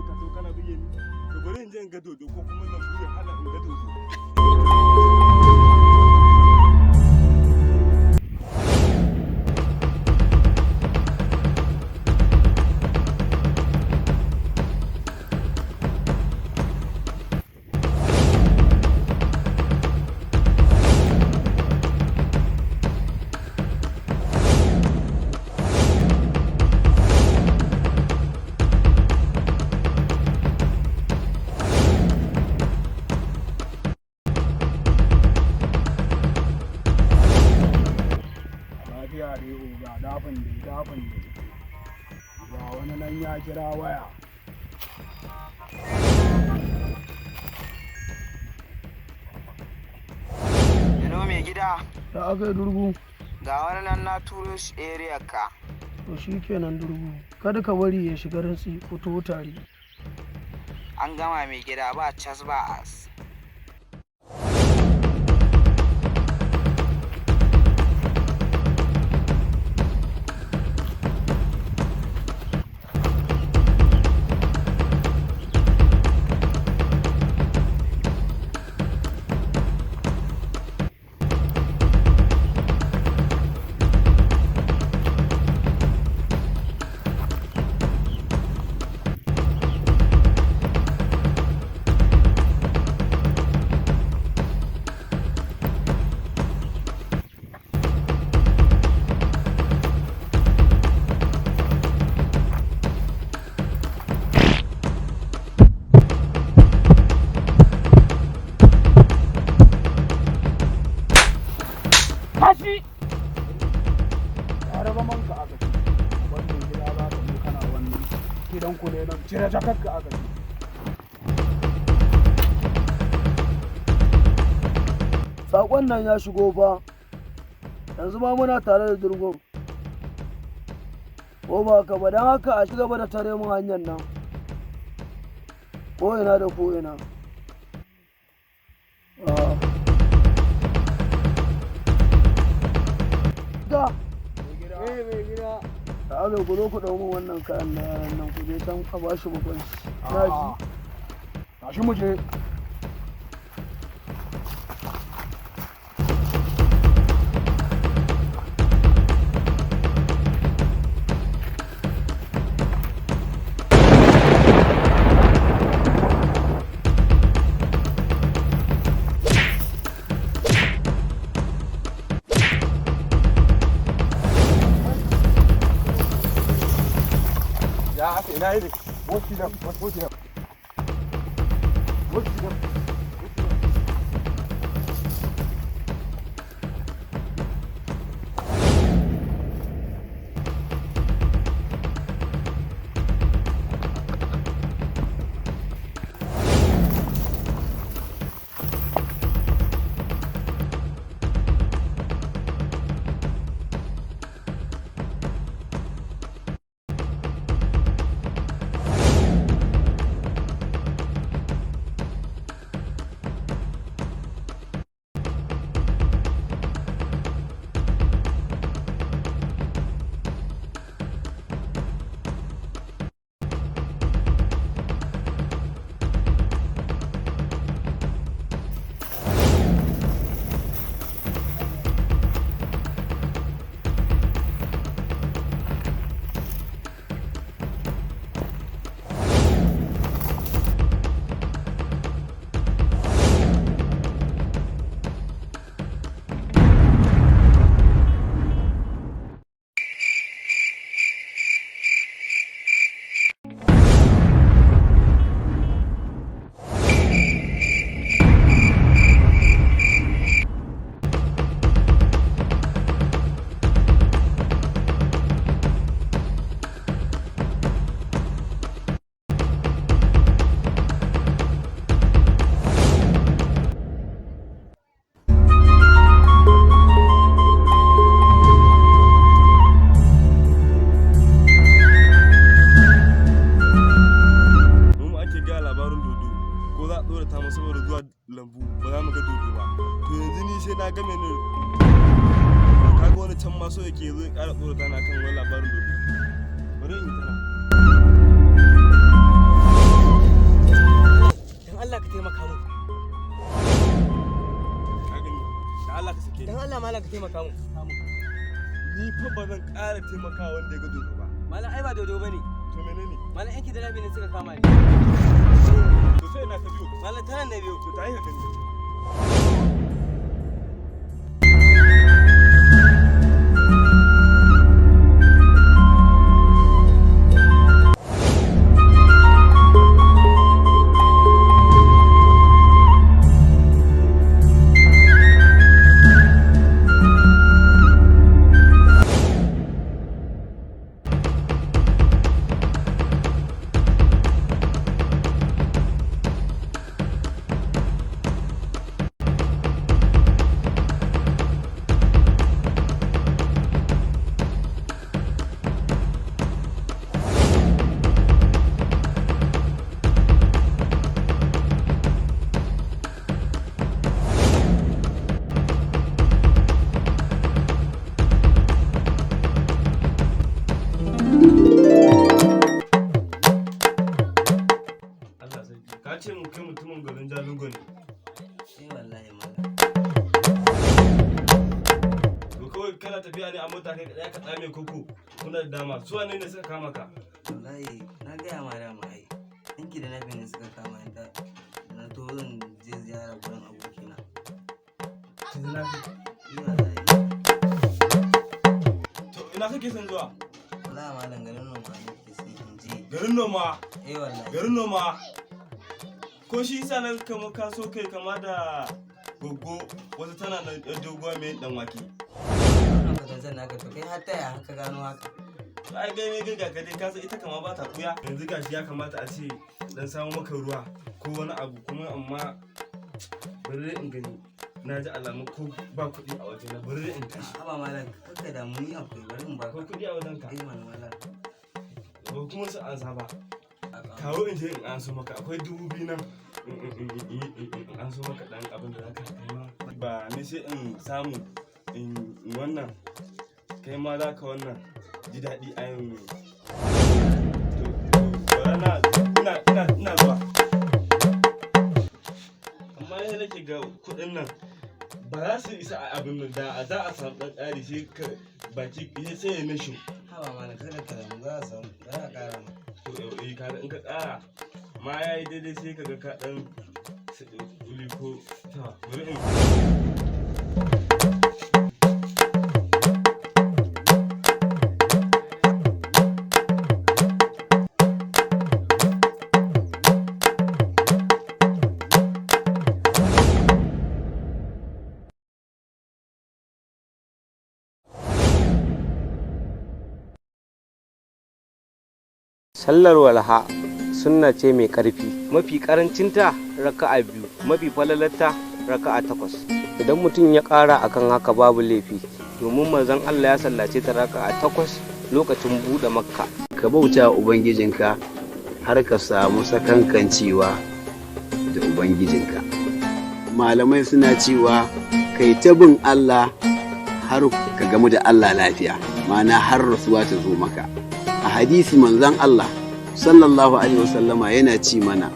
ka so kana buge ni to bari in je in ga dodo ko kuma lambu ya hana in ga dodo. dafin ga wani nan ya kira waya. Hello mai gida. Da aka yi durgu. Ga wani nan na turo shi area ka. To shi kenan durgu. Kada ka bari ya shiga rantsi fito tare. An gama mai gida ba cas ba as. Tashi! Tare zaman ka aka ci, wannan gida za ka zo kana wannan gidan ku ne nan cire jakarka aka ci. Saƙon nan ya shigo fa, yanzu ma muna tare da durgun. Ko ba ka ba don haka a shiga da tare mu hanyar nan. Ko ina da ko ina. Da aka ku zo ku ɗau min wannan kayan na yaran nan ku je can a ba shi bakwanci. Na ji. Tashi mu je. Ya aka ina yi ne? Wasu nan, wasu nan. Wasu nan. Ko za a tsorata mu saboda zuwa lambu ba za mu ga dodo ba to yanzu ni sai na ga mene kaga wani can ma so yake zo ya ƙara tsorata na kan wani labarin dodo bari in yi tana taimaka mu. Ni fa ba zan ƙara taimaka wanda ya ga dodo ba. Malam ai ba dodo bane. To menene? Malam yanki da rabi ne suka kama ni. To sai na ka biyo. Malam tanan na biyo. To ta yi haka ne. Ka ce mu kai mutumin garin Jalingo ne. Wallahi malam. To kawai kana tafiya ne a mota kai kadai ka tsame koko kuna da dama. Su wane ne suka kama ka? Wallahi na gaya ma da mai yanki da rabi ne suka kama ni da na to zan je ziyara gurin abokina. To ina kake son zuwa? Wallahi malam garin noma nake sai in je. Garin noma. Wallahi. Garin noma. Ko shi isa nan kama ka so kai kama da goggo wasu tana da doguwa mai dan wake. Wannan kwatancen naka to kai har taya haka gano haka. Ai gai mai gaga ka dai ka san ita kama ba ta kuya. Yanzu gashi ya kamata a ce dan samu maka ruwa ko wani abu kuma amma bari in gani. Na ji alamu ko ba kuɗi a waje na bari in tashi. Haba malam kakka da mu ni akwai bari in ba Akwai kuɗi a wajen ka. malam. Ba kuma su an saba. Kawo in je in an so maka akwai 2,000 nan in an so maka dan abin da zaka kai ma ba ni sai in samu in wannan kai ma zaka wannan ji daɗi a yin to ina zuwa amma yana nake ga kuɗin nan ba za su isa a abin nan da za a samu ɗan ƙari sai ka baki sai ya nashin. Haba malam kada ka damu za a samu za a ƙara ma. To kaga in ka ƙara ma ya yi daidai sai kaga ka ɗan uli ko ta bari in Sallar walha sunna ce mai ƙarfi, mafi ƙarancinta raka'a 2, mafi falalarta raka'a 8. Idan mutum ya ƙara akan haka babu laifi, domin manzon Allah ya sallace ta raka'a 8 lokacin buɗe Makka. Ka bauta Ubangijinka har ka samu sakankancewa da Ubangijinka. Malamai suna cewa kai ta bin Allah har ka gamu da Allah lafiya, ma'ana har rasuwa ta zo maka. A hadisi manzon Allah sallallahu alaihi wasallama yana ci mana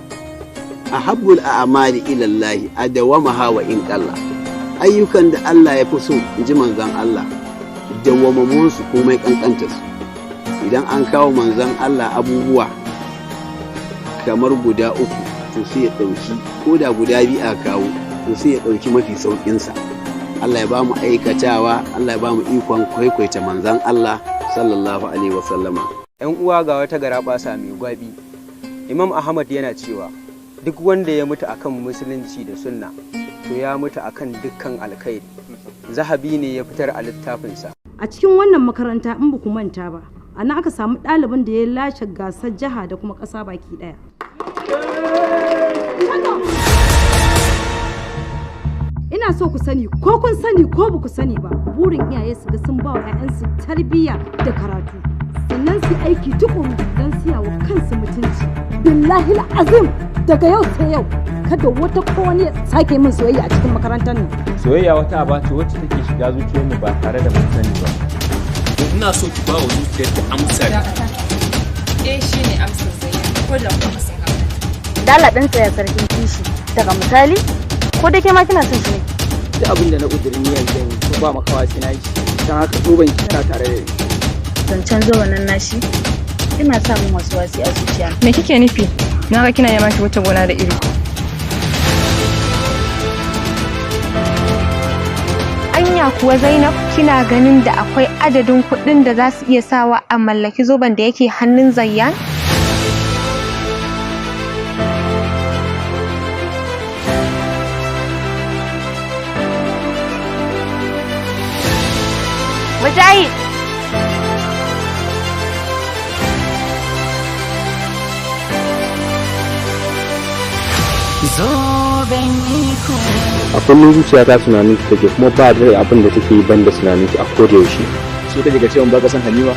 ahabbul a'mali ila Allah adawamaha wa in qalla. Ayyukan da Allah ya fi so inji manzon Allah dawwamamun su komai kankanta su. Idan an kawo manzon Allah abubuwa kamar guda 3 to sai ya dauki ko da guda 2 a kawo to sai ya dauki mafi saukin sa. Allah ya ba mu aikatawa, Allah ya ba mu ikon kwaikwaita manzon Allah sallallahu alaihi wasallama. 'Yan uwa ga wata garaɓasa mai gwabi. Imam Ahmad yana cewa duk wanda ya mutu akan musulunci da sunna to ya mutu akan dukkan alkhairi. Zahabi ne ya fitar a littafinsa. A cikin wannan makaranta in ba ku manta ba, ana aka samu ɗalibin da ya lashe gasar jiha da kuma ƙasa baki ɗaya. Ina so ku sani ko kun sani ko ba ku sani ba, burin iyaye su ga sun ba wa 'ya'yansu tarbiyya da karatu. Sannan su aiki tukuru don siya wa kansu mutunci. Billahi azim daga yau sai yau kada wata ko wani sake min soyayya a cikin makarantar nan. Soyayya wata aba ce wacce take shiga zuciyarmu ba tare da mun sani ba. Ina so ki ba wa zuciyar ta amsar. Shi ne amsar soyayya ko da kuma sun haɗa. Dala ɗansa ya sarkin kishi daga misali ko da ke ma kina son shi ne. duk abin da na ƙudurin niyyar zan yi ko ba makawa sai na yi don haka zoben ki yana tare da ni. Zancen zoben nan nashi ina samun wasu wasi a zuciya. Me kike nufi? Na ga kina neman ki wuce gona da iri. Anya kuwa Zainab kina ganin da akwai adadin kuɗin da za su iya sawa a mallaki zoben da yake hannun Zayyan? Mujahid! a kullum zuciya ta tunanin ki take kuma ba da abin da take yi banda tunanin ki a koda yaushe. So kake ga cewa ba ka san Halima?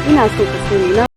Ina so ka sani na